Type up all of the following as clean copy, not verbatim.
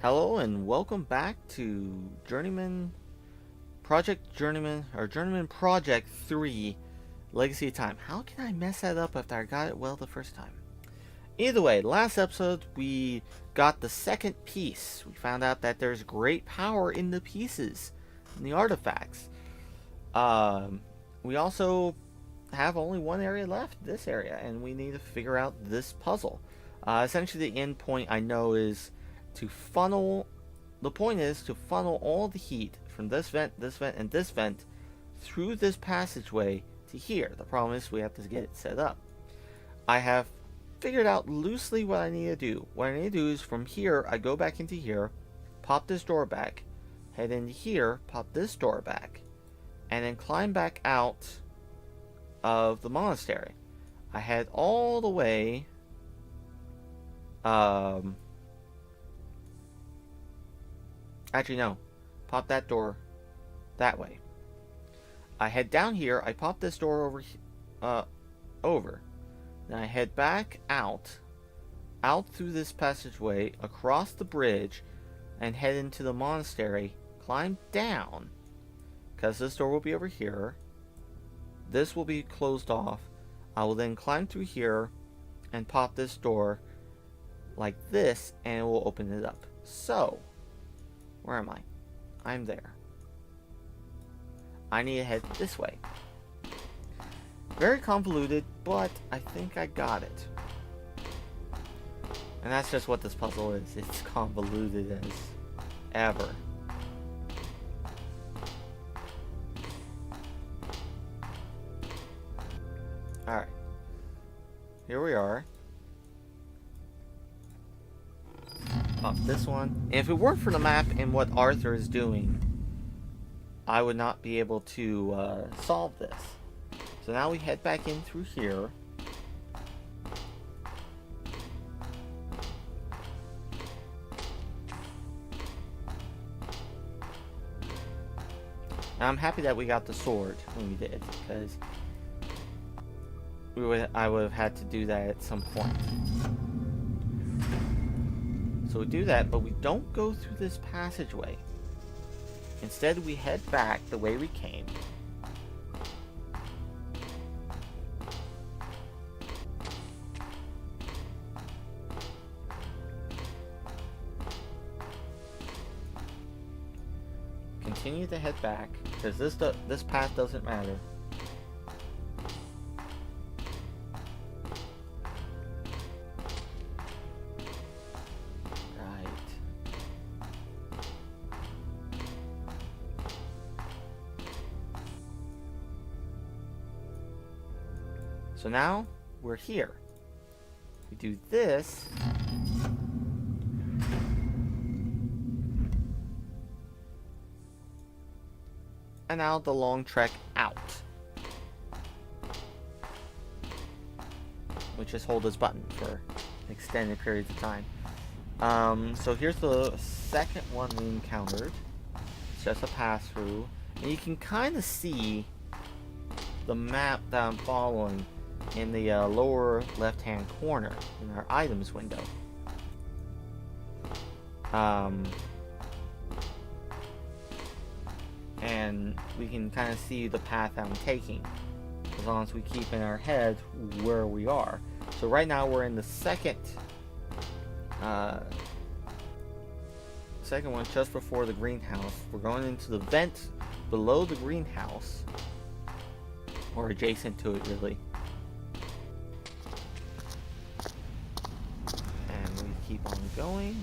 Hello and welcome back to Journeyman Journeyman Project 3 Legacy of Time. How can I mess that up after I got it well the first time? Either way, last episode we got the second piece. We found out that there's great power in the pieces, in the artifacts. We also have only one area left, this area, and we need to figure out this puzzle. Essentially the end point I know is to funnel, the point is to funnel all the heat from this vent, and this vent through this passageway to here. The problem is we have to get it set up. I have figured out loosely what I need to do. What I need to do is from here, I go back into here, pop this door back, head into here, pop this door back, and then climb back out of the monastery. I head all the way actually no, pop that door that way. I head down here, I pop this door over. Then I head back out through this passageway, across the bridge, and head into the monastery, climb down, because this door will be over here. This will be closed off. I will then climb through here and pop this door like this, and it will open it up. So, where am I? I'm there. I need to head this way. Very convoluted, but I think I got it. And that's just what this puzzle is. It's convoluted as ever. Alright. Here we are. Pop this one. And if it weren't for the map and what Arthur is doing, I would not be able to solve this. So now we head back in through here. Now I'm happy that we got the sword when we did, because I would have had to do that at some point. So we do that, but we don't go through this passageway. Instead, we head back the way we came. Continue to head back, because this path doesn't matter. So now we're here. We do this. And now the long trek out. Which is hold this button for extended periods of time. So here's the second one we encountered. It's just a pass through. And you can kind of see the map that I'm following in the lower left hand corner in our items window. And we can kind of see the path I'm taking as long as we keep in our head where we are. So right now we're in the second one, just before the greenhouse. We're going into the vent below the greenhouse, or adjacent to it, really. Keep on going.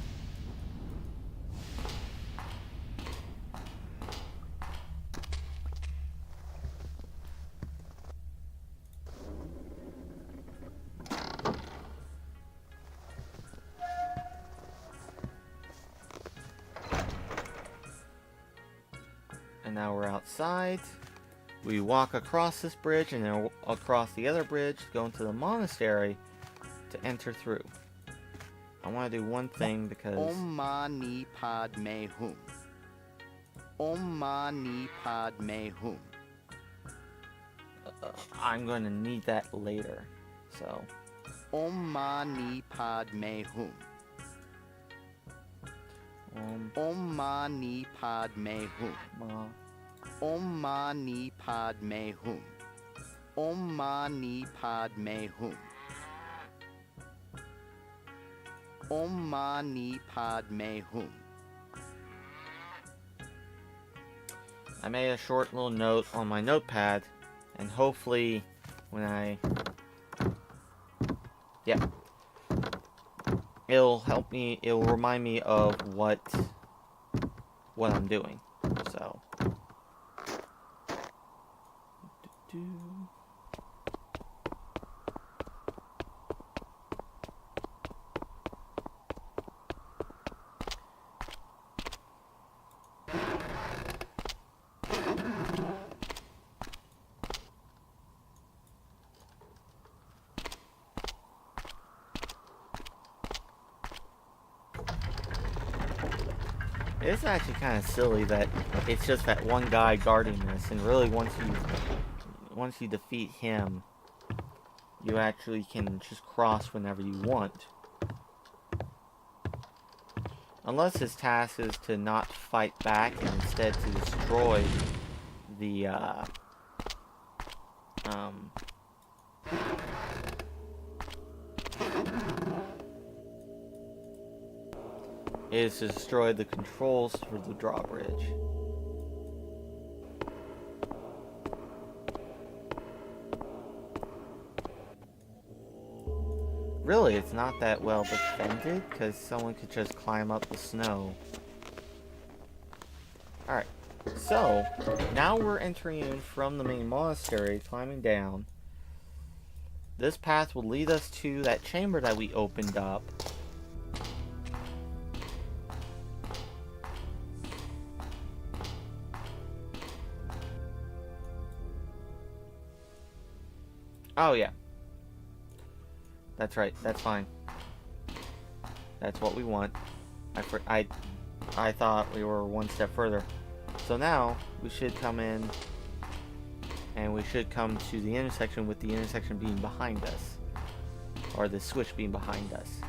And now we're outside. We walk across this bridge and then across the other bridge, go into the monastery to enter through. I want to do one thing because Om Mani Padme Hum. Om Mani Padme Hum. I'm going to need that later. So Om Mani Padme Hum. Om Mani Padme Hum. Ma. Om Mani Padme Hum. Om Mani Padme Hum. Om Mani Padme Hum. I made a short little note on my notepad, and hopefully when it'll help me, it'll remind me of what I'm doing. So it's actually kind of silly that it's just that one guy guarding this, and really once you defeat him, you actually can just cross whenever you want. Unless his task is to not fight back and instead to destroy the is to destroy the controls for the drawbridge. Really, it's not that well defended, because someone could just climb up the snow. Alright, so, now we're entering in from the main monastery, climbing down. This path will lead us to that chamber that we opened up. Oh, yeah. That's right. That's fine. That's what we want. I thought we were one step further. So now, we should come in, and we should come to the intersection with the intersection being behind us. Or the switch being behind us.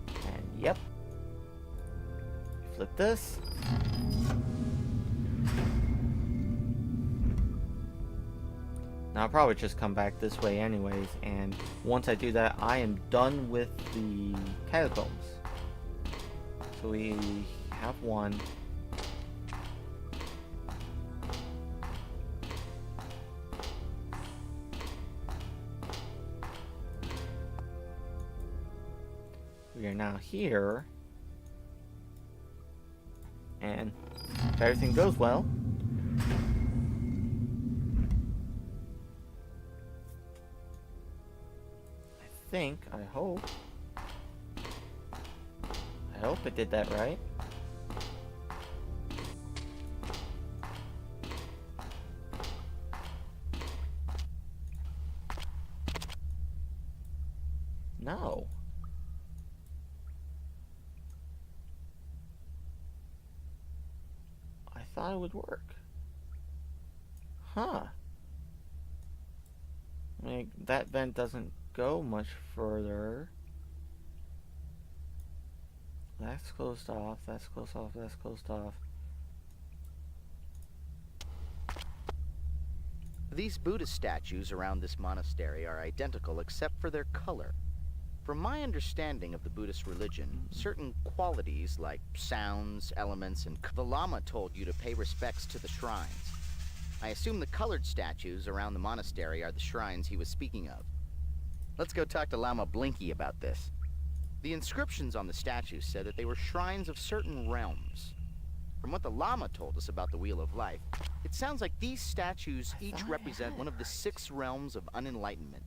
And, yep. Flip this. Now, I'll probably just come back this way anyways, and once I do that, I am done with the catacombs. So we have one. We are now here, and if everything goes well, I hope I did that right. No. I thought it would work. Huh. I mean, that vent doesn't go much further. That's closed off, that's closed off, that's closed off. These Buddhist statues around this monastery are identical except for their color. From my understanding of the Buddhist religion, certain qualities like sounds, elements, and the Lama told you to pay respects to the shrines. I assume the colored statues around the monastery are the shrines he was speaking of. Let's go talk to Lama Blinky about this. The inscriptions on the statues said that they were shrines of certain realms. From what the Lama told us about the Wheel of Life, it sounds like these statues each represent one of the 6 realms of unenlightenment.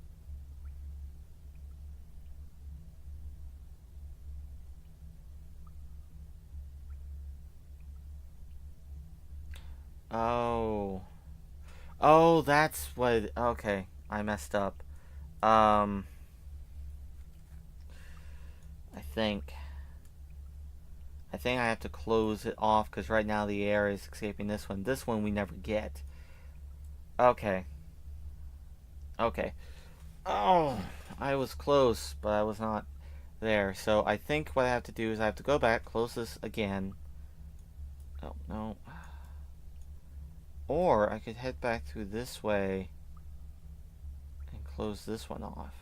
Oh. Oh, that's what... Okay, I messed up. I think I have to close it off because right now the air is escaping this one. This one we never get. Okay. Okay. Oh, I was close, but I was not there. So I think what I have to do is I have to go back, close this again, Oh, no. Or I could head back through this way and close this one off.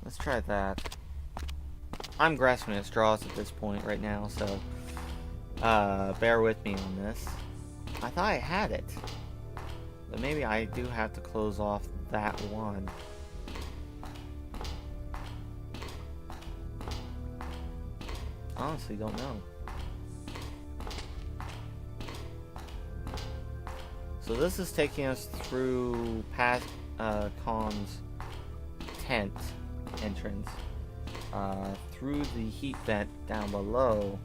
Let's try that. I'm grasping at straws at this point right now, so bear with me on this. I thought I had it, but maybe I do have to close off that one. Honestly, don't know. So this is taking us through past Khan's tent entrance, through the heat vent down below.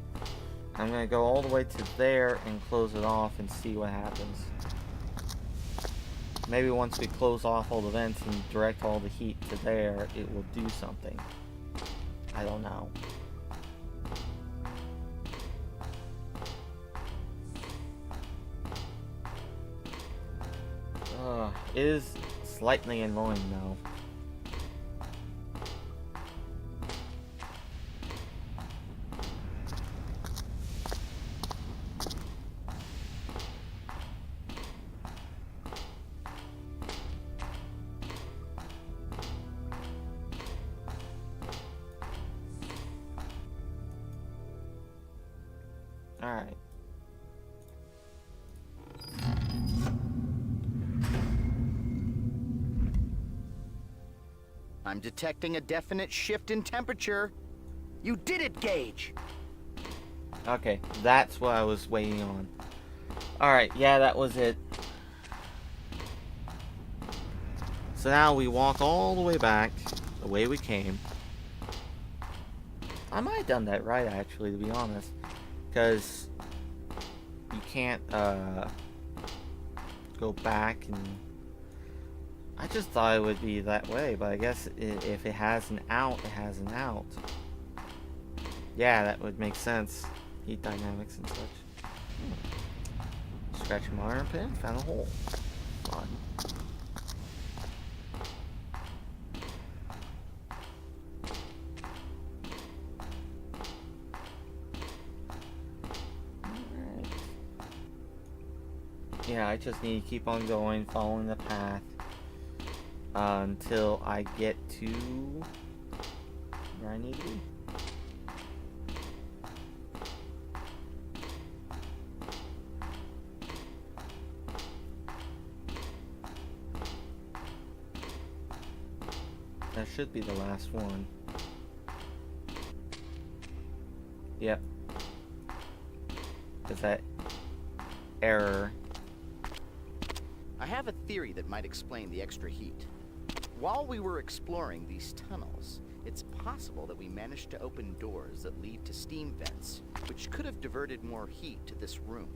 I'm gonna go all the way to there and close it off and see what happens. Maybe once we close off all the vents and direct all the heat to there, it will do something. I don't know. It is slightly annoying though. Alright. I'm detecting a definite shift in temperature. You did it, Gage! Okay, that's what I was waiting on. Alright, yeah, that was it. So now we walk all the way back, the way we came. I might have done that right, actually, to be honest. Because you can't, go back and... I just thought it would be that way, but I guess if it has an out, it has an out. Yeah, that would make sense. Heat dynamics and such. Scratching my armpit, found a hole. Fun. Alright. Yeah, I just need to keep on going, following the path. Until I get to where I need to be. That should be the last one. Yep. Is that error? I have a theory that might explain the extra heat. While we were exploring these tunnels, it's possible that we managed to open doors that lead to steam vents, which could have diverted more heat to this room.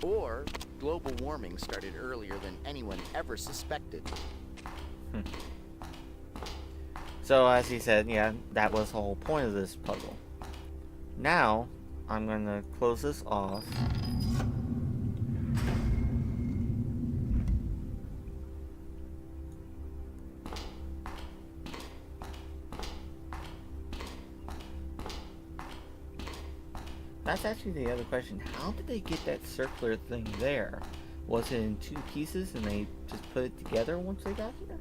Or global warming started earlier than anyone ever suspected. So as he said, yeah, that was the whole point of this puzzle. Now, I'm gonna close this off. That's actually the other question. How did they get that circular thing there? Was it in two pieces and they just put it together once they got here?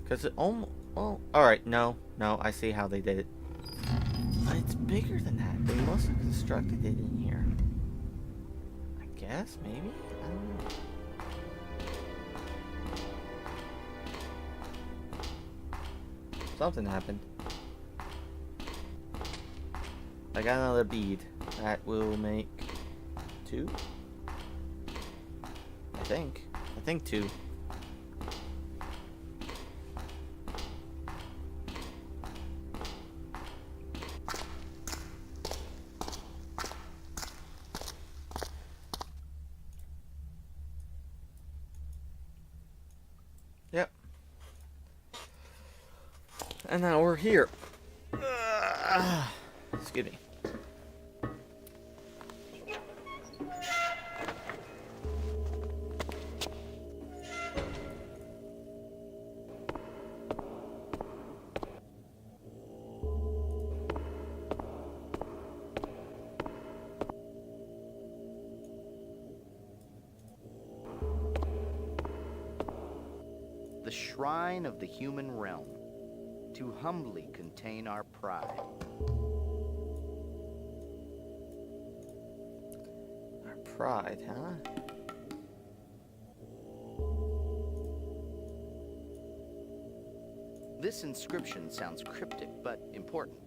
Because it almost... Oh, alright, no, I see how they did it. But it's bigger than that. They must have constructed it in here. I guess, maybe? I don't know. Something happened. I got another bead. That will make 2? I think 2. Yep. And now we're here. Excuse me. the shrine of the human realm, to humbly contain our pride. Our pride, huh? This inscription sounds cryptic, but important.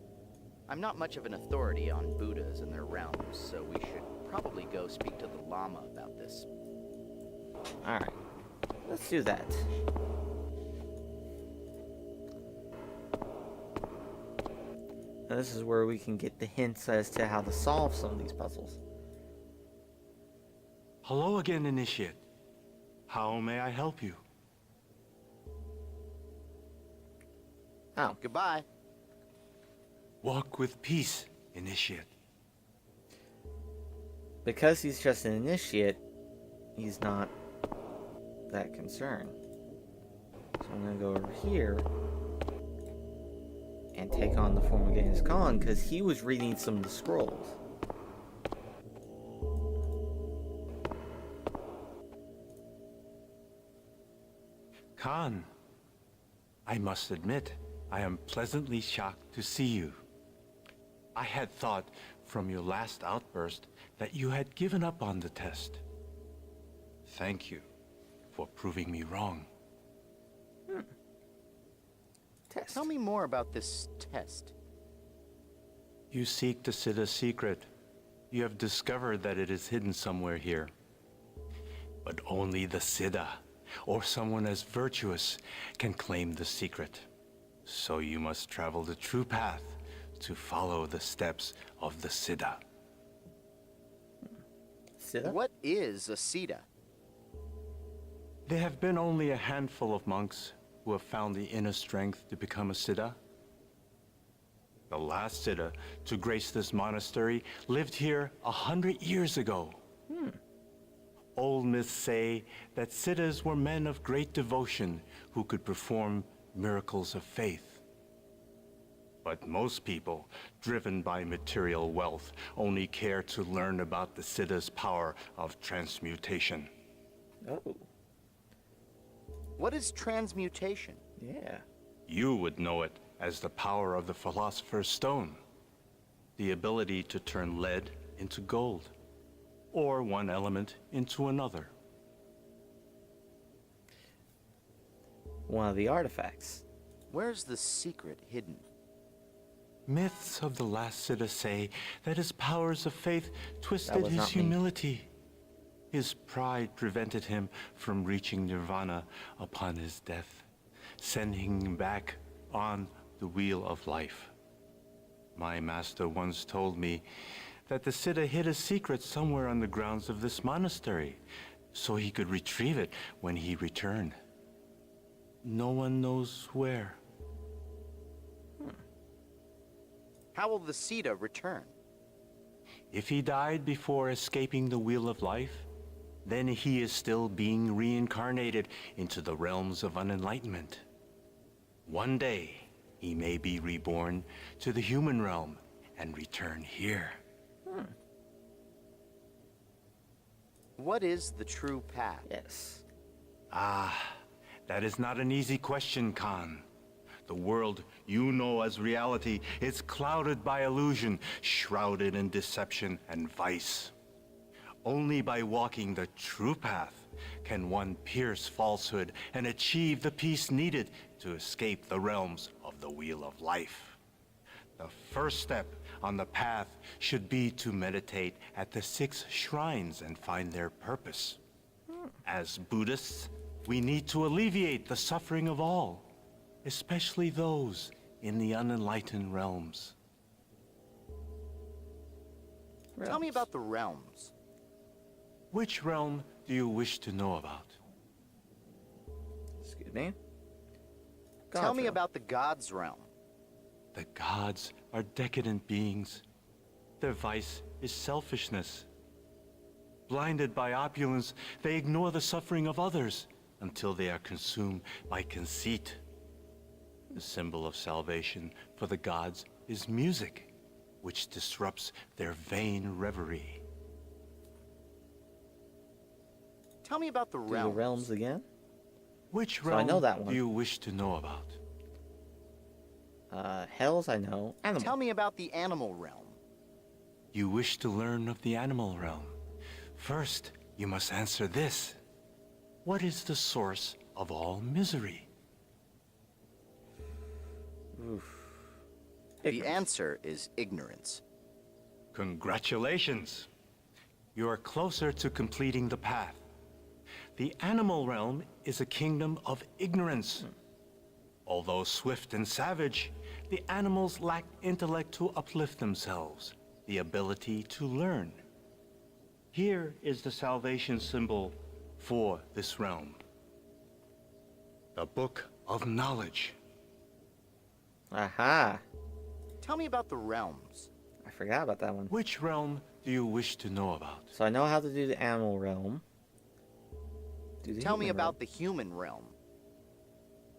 I'm not much of an authority on Buddhas and their realms, so we should probably go speak to the Lama about this. Alright. Let's do that. Now, this is where we can get the hints as to how to solve some of these puzzles. Hello again, Initiate. How may I help you? Oh. Goodbye. Walk with peace, Initiate. Because he's just an initiate, he's not that concerned. So I'm gonna go over here and take on the former Genghis Khan, because he was reading some of the scrolls. Khan, I must admit, I am pleasantly shocked to see you. I had thought from your last outburst that you had given up on the test. Thank you for proving me wrong. Test. Tell me more about this test. You seek the Siddha's secret. You have discovered that it is hidden somewhere here. But only the Siddha, or someone as virtuous, can claim the secret. So you must travel the true path to follow the steps of the Siddha. Siddha? What is a Siddha? There have been only a handful of monks who have found the inner strength to become a Siddha. The last Siddha to grace this monastery lived here 100 years ago. Old myths say that Siddhas were men of great devotion who could perform miracles of faith. But most people, driven by material wealth, only care to learn about the Siddha's power of transmutation. Oh, What is transmutation? yeah. You would know it as the power of the Philosopher's Stone. The ability to turn lead into gold, or one element into another. One of the artifacts. Where's the secret hidden? Myths of the last Siddha say that his powers of faith twisted was his not me. humility. His pride prevented him from reaching nirvana upon his death, sending him back on the wheel of life. My master once told me that the Siddha hid a secret somewhere on the grounds of this monastery, so he could retrieve it when he returned. No one knows where. How will the Siddha return? If he died before escaping the wheel of life, then he is still being reincarnated into the realms of unenlightenment. One day, he may be reborn to the human realm and return here. What is the true path? Yes. Ah, that is not an easy question, Khan. The world you know as reality is clouded by illusion, shrouded in deception and vice. Only by walking the true path can one pierce falsehood and achieve the peace needed to escape the realms of the Wheel of Life. The first step on the path should be to meditate at the 6 shrines and find their purpose. As Buddhists, we need to alleviate the suffering of all, especially those in the unenlightened realms. Tell me about the realms. Which realm do you wish to know about? Excuse me. Tell me God's about the gods' realm. The gods are decadent beings. Their vice is selfishness. Blinded by opulence, they ignore the suffering of others until they are consumed by conceit. The symbol of salvation for the gods is music, which disrupts their vain reverie. Tell me about the Do the realms. realms again? Which So I know realm that one. do you wish to know about? Hells, I know. Animal. Tell me about the animal realm. You wish to learn of the animal realm. First, you must answer this. What is the source of all misery? Oof. The Ignorance. answer is ignorance. Congratulations! You are closer to completing the path. The animal realm is a kingdom of ignorance. Although swift and savage, the animals lack intellect to uplift themselves, the ability to learn. Here is the salvation symbol for this realm. The Book of Knowledge. Aha. Tell me about the realms. I forgot about that one. Which realm do you wish to know about? So I know how to do the animal realm. Do the Tell me human about the human realm.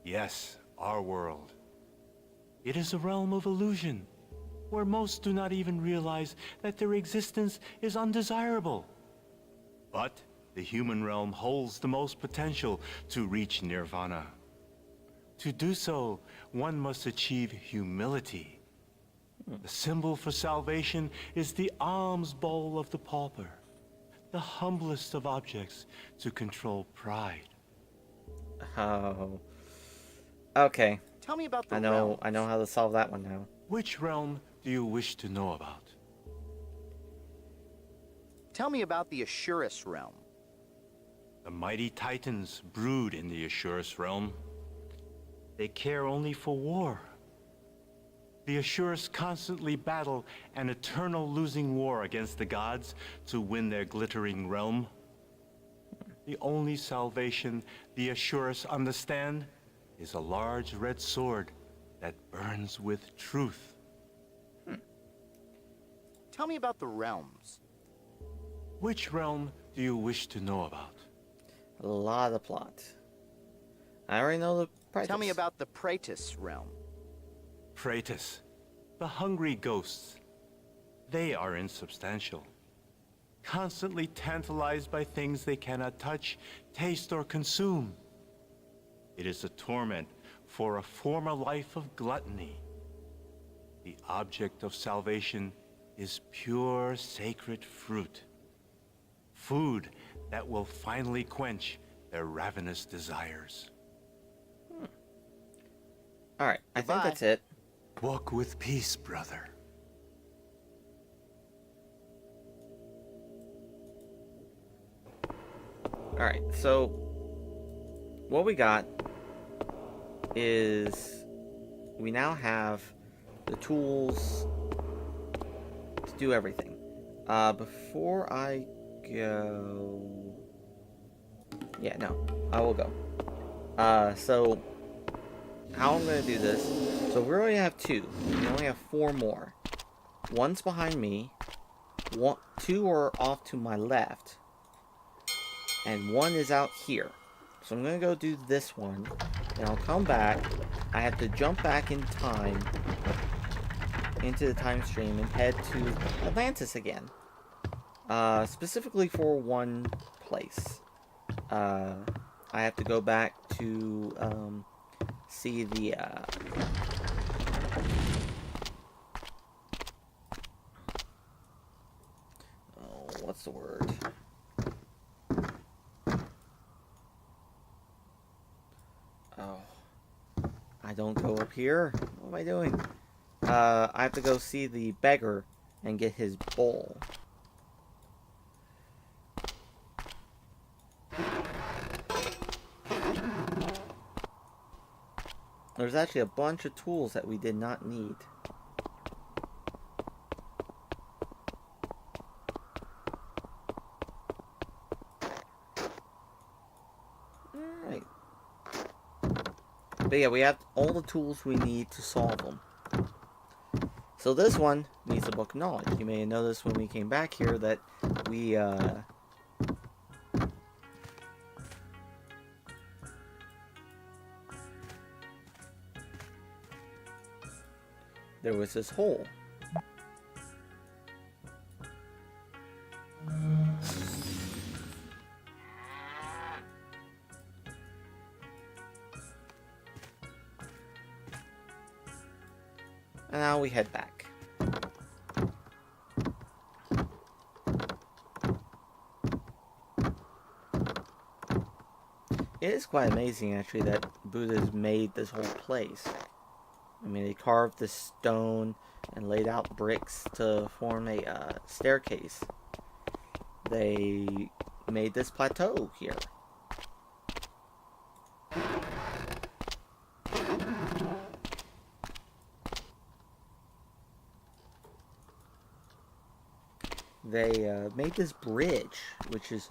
Yes, our world. It is a realm of illusion, where most do not even realize that their existence is undesirable. But the human realm holds the most potential to reach nirvana. To do so, one must achieve humility. The symbol for salvation is the alms bowl of the pauper, the humblest of objects to control pride. realm. Oh. Okay. Tell me about the I know realms. how to solve that one now. Which realm do you wish to know about? Tell me about the Ashurus realm. The mighty titans brood in the Ashurus realm. They care only for war. The Ashurus constantly battle an eternal losing war against the gods to win their glittering realm. The only salvation the Ashurus understand is a large red sword that burns with truth. Tell me about the realms. Which realm do you wish to know about? A lot of plot. I already know the price. Tell me about the Praetus realm. Praetus, the hungry ghosts. They are insubstantial, constantly tantalized by things they cannot touch, taste, or consume. It is a torment for a former life of gluttony. The object of salvation is pure sacred fruit. Food that will finally quench their ravenous desires. Alright, I think Goodbye. that's it. Walk with peace, brother. Alright, so what we got is we now have the tools to do everything. Before I go... Yeah, no, I will go. So how I'm going to do this, so we already have 2. We only have 4 more. One's behind me, 2 are off to my left, and 1 is out here. So I'm going to go do this one, and I'll come back. I have to jump back in time, into the time stream, and head to Atlantis again. Specifically for one place. I have to go back to, see the, oh, what's the word? Oh, I don't go up here. What am I doing? I have to go see the beggar and get his bowl. There's actually a bunch of tools that we did not need. Alright. But yeah, we have all the tools we need to solve them. So this one needs a book of knowledge. You may have noticed when we came back here that we, there was this hole. And now we head back. It is quite amazing, actually, that Buddha's made this whole place. I mean, they carved the stone and laid out bricks to form a staircase. They made this plateau here. They made this bridge, which is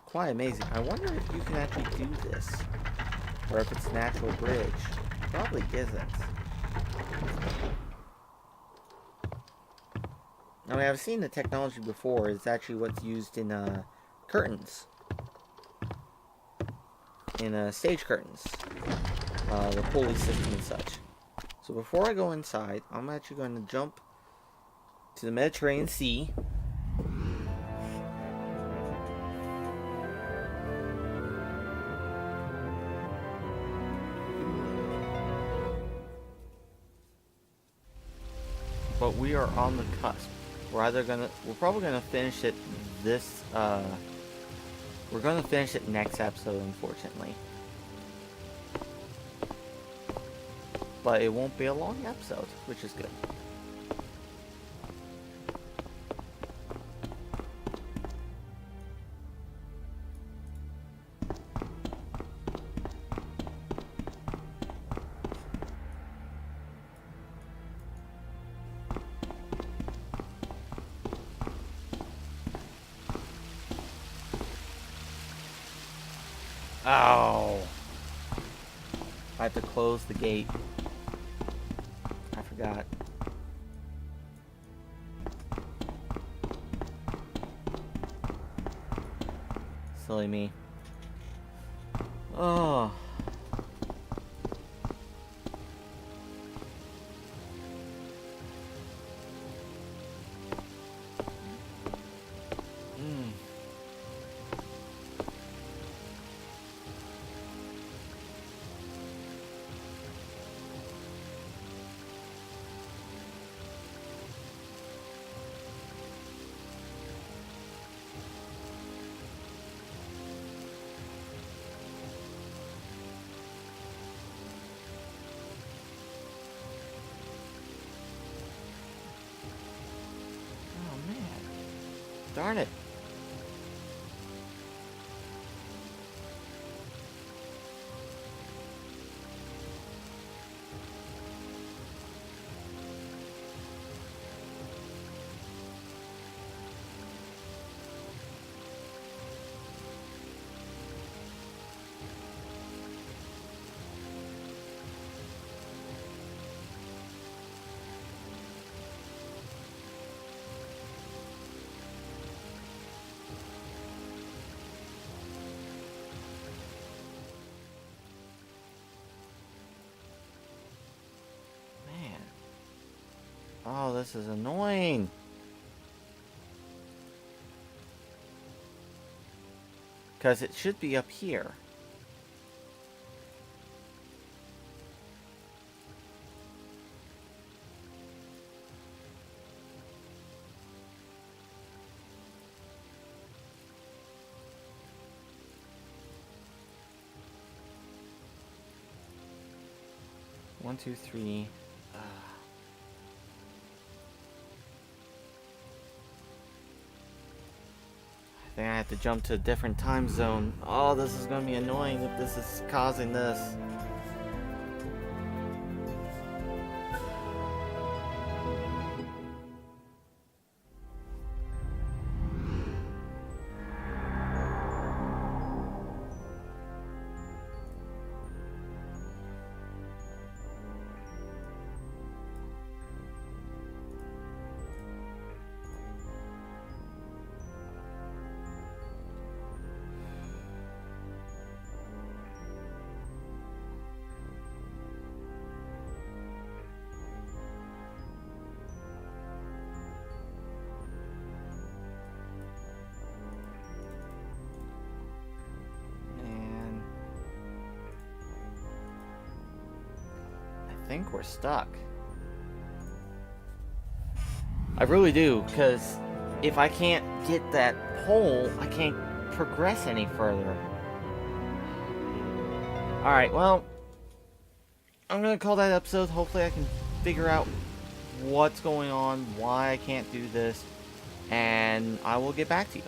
quite amazing. I wonder if you can actually do this, or if it's a natural bridge. Probably isn't. I mean, I've seen the technology before. It's actually what's used in curtains, in stage curtains, the pulley system and such. So before I go inside, I'm actually going to jump to the Mediterranean Sea. But we are on the cusp. We're probably gonna finish it we're gonna finish it next episode, unfortunately. But it won't be a long episode, which is good. Oh! I have to close the gate. I forgot. Silly me. Oh. Darn it. Oh, this is annoying. Because it should be up here. One, two, three. I think I have to jump to a different time zone. Oh, this is going to be annoying if this is causing this. I think we're stuck. I really do, because if I can't get that pole, I can't progress any further. Alright, well, I'm going to call that episode. Hopefully I can figure out what's going on, why I can't do this, and I will get back to you.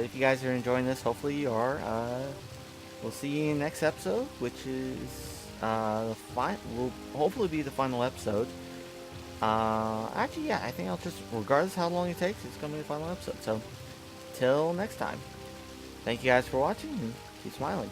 If you guys are enjoying this, hopefully you are. We'll see you in the next episode, which is will hopefully be the final episode. Actually, yeah, I think I'll just, regardless how long it takes, it's going to be the final episode. So, till next time. Thank you guys for watching, and keep smiling.